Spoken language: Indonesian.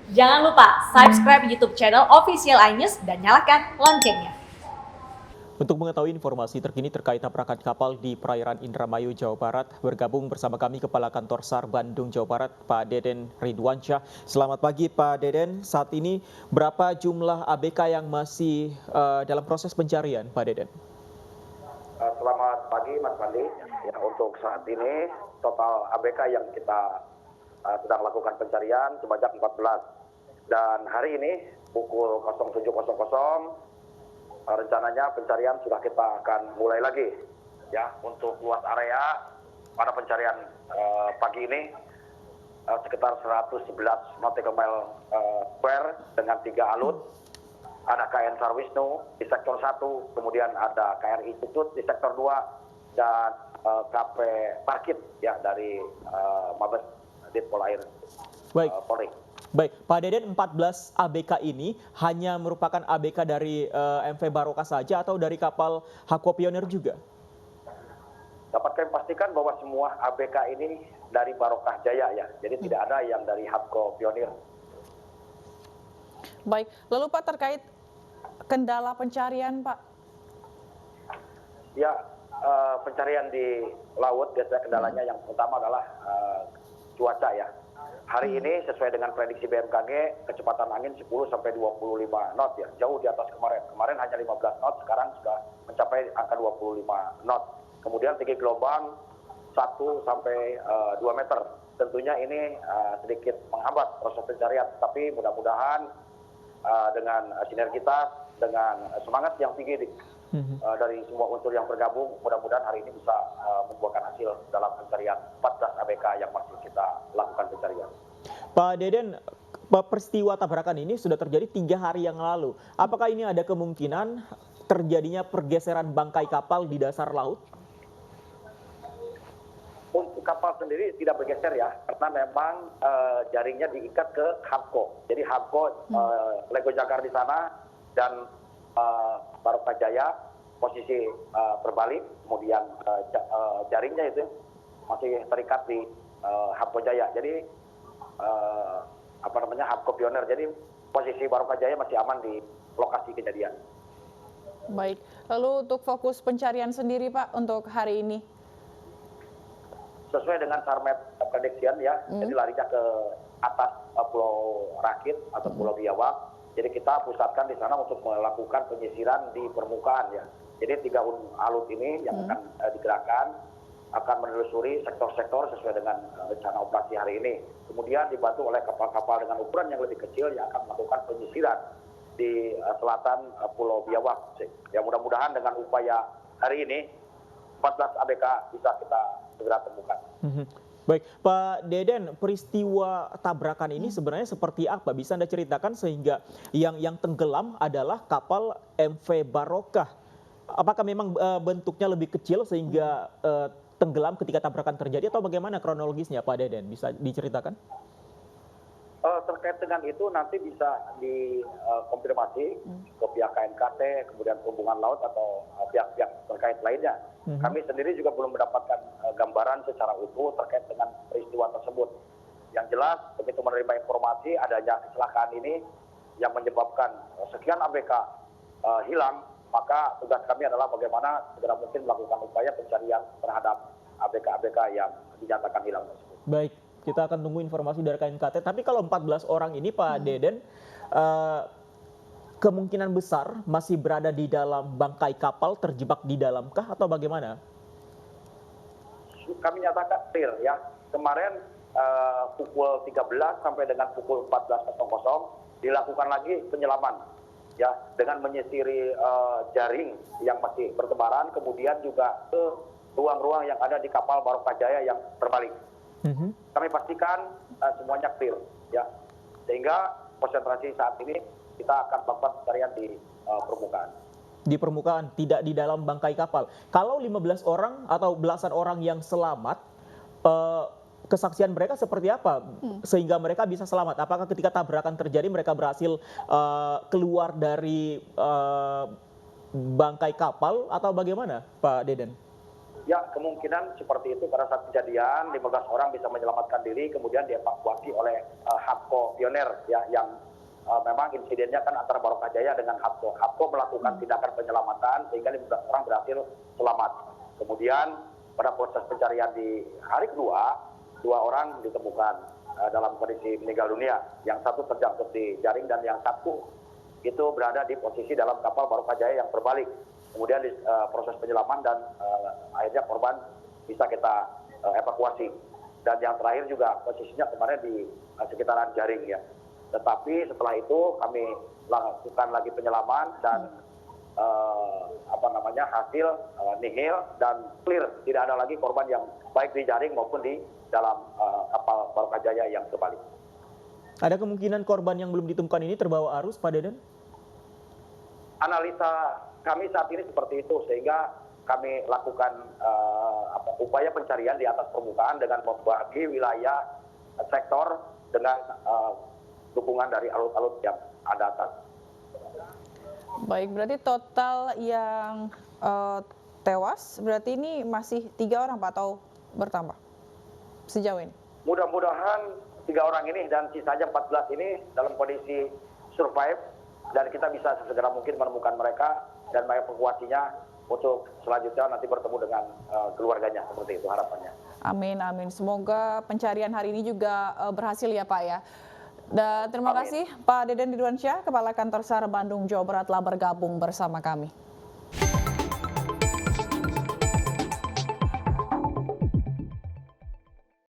Jangan lupa subscribe YouTube channel Official iNews dan nyalakan loncengnya. Untuk mengetahui informasi terkini terkait tabrakan kapal di perairan Indramayu, Jawa Barat, bergabung bersama kami Kepala Kantor SAR Bandung, Jawa Barat, Pak Deden Ridwansyah. Selamat pagi Pak Deden, saat ini berapa jumlah ABK yang masih dalam proses pencarian Pak Deden? Selamat pagi Mas Pandi. Ya, untuk saat ini total ABK yang kita sedang lakukan pencarian sebanyak 14. Dan hari ini pukul 07.00 rencananya pencarian sudah kita akan mulai lagi. Ya, untuk luas area pada pencarian pagi ini sekitar 111 nautical mile square dengan 3 alut. Ada KN SAR Wisnu di sektor 1, kemudian ada KRI Cucut di sektor 2, dan KP Parkit ya dari Mabes Ditpol Air Polri. Baik, Pak Deden, 14 ABK ini hanya merupakan ABK dari MV Barokah saja atau dari kapal Hakko Pionir juga? Dapat kami pastikan bahwa semua ABK ini dari Barokah Jaya ya, jadi tidak ada yang dari Hakko Pionir. Baik, lalu Pak terkait kendala pencarian Pak? Ya, pencarian di laut biasanya kendalanya yang utama adalah cuaca ya. Hari ini sesuai dengan prediksi BMKG kecepatan angin 10 sampai 25 knot ya, jauh di atas kemarin. Kemarin hanya 15 knot, sekarang sudah mencapai angka 25 knot. Kemudian tinggi gelombang 1 sampai 2 meter. Tentunya ini sedikit menghambat proses pencarian, tapi mudah-mudahan dengan sinergitas, dengan semangat yang tinggi dari semua unsur yang bergabung, mudah-mudahan hari ini bisa membuahkan hasil dalam pencarian 14 ABK yang masih kita lakukan pencarian. Pak Deden, peristiwa tabrakan ini sudah terjadi 3 hari yang lalu. Apakah ini ada kemungkinan terjadinya pergeseran bangkai kapal di dasar laut? Untuk kapal sendiri tidak bergeser ya, karena memang jaringnya diikat ke Hakko. Jadi Hakko Lego Jakar di sana dan Barokah Jaya posisi berbalik, kemudian jaringnya itu masih terikat di Hakko Jaya. Jadi Hakko Pionir. Jadi posisi Barokah Jaya masih aman di lokasi kejadian. Baik, lalu untuk fokus pencarian sendiri Pak untuk hari ini? Sesuai dengan SARMET prediction ya, jadi larinya ke atas Pulau Rakit atau Pulau Biawak. Jadi kita pusatkan di sana untuk melakukan penyisiran di permukaan ya. Jadi 3 alut ini yang akan digerakkan akan menelusuri sektor-sektor sesuai dengan rencana operasi hari ini. Kemudian dibantu oleh kapal-kapal dengan ukuran yang lebih kecil yang akan melakukan penyisiran di selatan Pulau Biawak. Ya, mudah-mudahan dengan upaya hari ini 14 ABK bisa kita segera temukan. Baik, Pak Deden, peristiwa tabrakan ini sebenarnya seperti apa? Bisa Anda ceritakan sehingga yang tenggelam adalah kapal MV Barokah. Apakah memang bentuknya lebih kecil sehingga tenggelam ketika tabrakan terjadi atau bagaimana kronologisnya Pak Deden? Bisa diceritakan? Terkait dengan itu nanti bisa dikonfirmasi ke pihak KNKT, kemudian perhubungan laut atau pihak-pihak terkait lainnya. Kami sendiri juga belum mendapatkan gambaran secara utuh terkait dengan peristiwa tersebut. Yang jelas begitu menerima informasi adanya kecelakaan ini yang menyebabkan sekian ABK hilang, maka tugas kami adalah bagaimana segera mungkin melakukan upaya pencarian terhadap ABK-ABK yang dinyatakan hilang tersebut. Baik, kita akan tunggu informasi dari KNKT. Tapi kalau 14 orang ini Pak Deden, kemungkinan besar masih berada di dalam bangkai kapal, terjebak di dalamkah atau bagaimana? Kami nyatakan clear ya. Kemarin pukul 13 sampai dengan pukul 14.00 dilakukan lagi penyelaman ya dengan menyisiri jaring yang masih bertebaran, kemudian juga ke ruang-ruang yang ada di kapal Barokah Jaya yang terbalik. Kami pastikan semuanya clear ya, sehingga konsentrasi saat ini kita akan melakukan pencarian di permukaan. Di permukaan, tidak di dalam bangkai kapal. Kalau 15 orang atau belasan orang yang selamat, kesaksian mereka seperti apa sehingga mereka bisa selamat? Apakah ketika tabrakan terjadi mereka berhasil keluar dari bangkai kapal atau bagaimana Pak Deden? Ya, kemungkinan seperti itu. Pada saat kejadian 15 orang bisa menyelamatkan diri, kemudian dievakuasi oleh Hakko Pioner ya yang memang insidennya kan antara Barokah Jaya dengan Hapko. Hapko melakukan tindakan penyelamatan sehingga 15 orang berhasil selamat. Kemudian pada proses pencarian di hari kedua, 2 orang ditemukan dalam kondisi meninggal dunia. Yang satu terjangkut di jaring dan yang satu itu berada di posisi dalam kapal Barokah Jaya yang berbalik. Kemudian di proses penyelaman dan akhirnya korban bisa kita evakuasi. Dan yang terakhir juga posisinya kemarin di sekitaran jaring ya. Tetapi setelah itu kami lakukan lagi penyelaman dan hasil nihil dan clear, tidak ada lagi korban yang baik di jaring maupun di dalam kapal Barokah Jaya yang terbalik. Ada kemungkinan korban yang belum ditemukan ini terbawa arus, Pak Deden? Analisa kami saat ini seperti itu, sehingga kami lakukan upaya pencarian di atas permukaan dengan membagi wilayah sektor dengan dukungan dari alut-alut yang ada atas. Baik, berarti total yang tewas berarti ini masih 3 orang Pak atau bertambah sejauh ini? Mudah-mudahan 3 orang ini dan sisanya 14 ini dalam kondisi survive dan kita bisa sesegera mungkin menemukan mereka dan mengevakuasinya untuk selanjutnya nanti bertemu dengan keluarganya, seperti itu harapannya. Amin, amin. Semoga pencarian hari ini juga berhasil ya Pak ya. Dan terima kasih Pak Deden Ridwansyah, Kepala Kantor SAR Bandung, Jawa Barat telah bergabung bersama kami.